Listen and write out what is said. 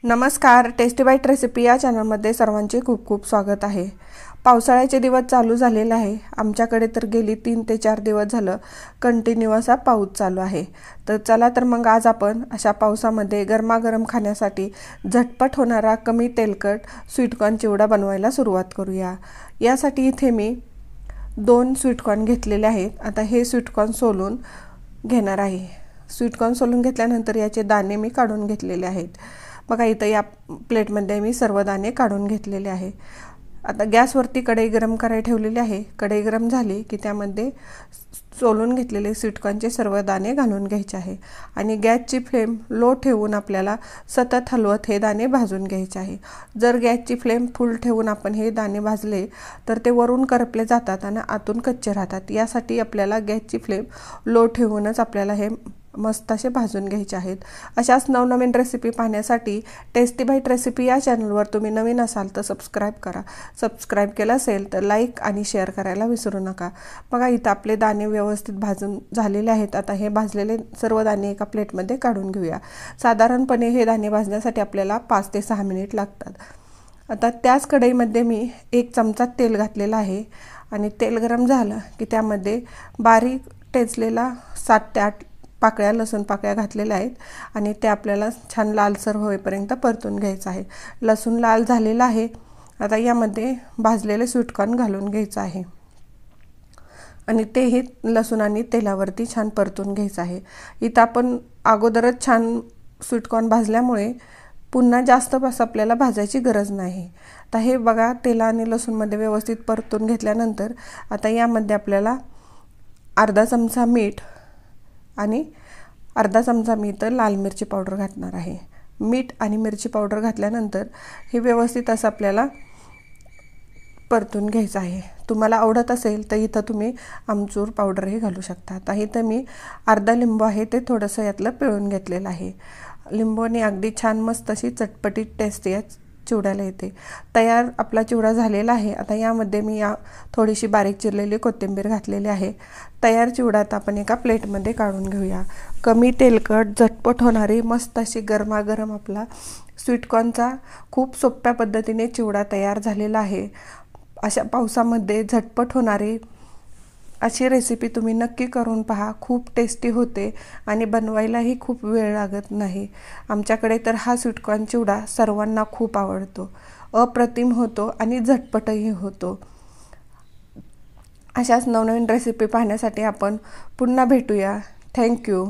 नमस्कार, tasty bite recipe या चॅनलमध्ये सर्वांचे खूप खूप स्वागत आहे। पावसाळ्याचे दिवस चालू झालेले आहे। आमच्याकडे तर गेली 3 ते 4 दिवस झालं कंटिन्यूअस पाऊस चालू आहे। तर चला तर मग आज आपण अशा पावसामध्ये गरमागरम खाण्यासाठी झटपट होणारा कमी तेलकट स्वीटकॉर्न चिवडा बनवायला सुरुवात करूया। यासाठी इथे मी 2 स्वीटकॉर्न घेतलेले आहेत। आता हे स्वीटकॉर्न सोलून घेणार आहे। स्वीटकॉर्न सोलून घेतल्यानंतर याचे दाणे मी काढून घेतलेले आहेत। बघा इथे या प्लेटमध्ये मी सर्व दाणे काढून घेतलेले आहे। आता गॅसवरती कढई गरम करायला ठेवलेली आहे। कढई गरम झाली की त्यामध्ये सोलून घेतलेले स्वीटकॉर्नचे सर्व दाणे घालून घ्यायचे आहे आणि गॅसची फ्लेम लो ठेवून आपल्याला सतत हलवत हे दाणे भाजून घ्यायचे आहे। जर गॅसची फ्लेम फुल ठेवून आपण हे दाणे भाजले तर ते वरून करपले जातात आणि आतून कच्चे राहतात। यासाठी आपल्याला गॅसची फ्लेम लो ठेवूनच आपल्याला हे मस्त असे भाजून घ्यायचे आहेत। अशाच नवनवीन रेसिपी पाहण्यासाठी टेस्टी बाईट रेसिपी या चॅनलवर तुम्ही नवीन असाल तर सबस्क्राइब करा। सबस्क्राइब केलं असेल तर लाईक आणि शेअर करायला विसरू नका। बघा इथे आपले दाणे व्यवस्थित भाजून झालेले आहेत। आता हे भाजलेले सर्व दाणे एका प्लेटमध्ये काढून घेऊया। साधारणपणे हे दाणे भाजण्यासाठी आपल्याला 5 ते 6 मिनिट लागतात। आता त्याच कढईमध्ये मी 1 चमचा तेल घातलेला आहे आणि तेल गरम झालं की त्यामध्ये बारीक ठेचलेला 7 ते 8 पाकळ्या लसूण पाकळ्या घातलेल्या आहेत आणि ते आपल्याला छान लालसर होईपर्यंत परतून घ्यायचं आहे। लसूण लाल झालेला आहे। आता यामध्ये भाजलेले स्वीटकॉर्न घालून घ्यायचं आहे आणि तेही लसूण आणि तेलावरती छान परतून घ्यायचं आहे। इथं आपण अगोदरच छान स्वीटकॉर्न भाजल्यामुळे पुन्हा जास्त आपल्याला भाजायची गरज नाही। आता हे बघा तेला आणि लसूणमध्ये व्यवस्थित परतून घेतल्यानंतर आता यामध्ये आपल्याला अर्धा चमचा मीठ आणि अर्धा चमचा मी तर लाल मिरची पावडर घालणार आहे। मीठ आणि मिरची पावडर घातल्यानंतर हे व्यवस्थित असं आपल्याला परतून घ्यायचं आहे। तुम्हाला आवडत असेल तर इथं तुम्ही आमचूर पावडरही घालू शकता। आता इथं मी अर्धा लिंबू आहे ते थोडंसं यातलं पिळून घेतलेलं आहे। लिंबूने अगदी छान मस्त अशी चटपटीत टेस्ट या चिवड्याला येते। तयार आपला चिवडा झालेला आहे। आता यामध्ये मी थोडीशी बारीक चिरलेली कोथिंबीर घातलेली आहे। तयार चिवडा आता आपण एका प्लेटमध्ये काढून घेऊया। कमी तेलकट झटपट होणारी मस्त अशी गरमागरम आपला स्वीटकॉर्नचा खूप सोप्या पद्धतीने चिवडा तयार झालेला आहे। अशा पावसामध्ये झटपट होणारी अशी रेसिपी तुम्ही नक्की करून पहा। खूप टेस्टी होते आणि बनवायलाही खूप वेळ लागत नाही। आमच्याकडे तर हा स्वीटकॉर्न चिवडा सर्वांना खूप आवडतो। अप्रतिम होतो आणि झटपटही होतो। अशाच नवनवीन रेसिपी पाहण्यासाठी आपण पुन्हा भेटूया। Thank you.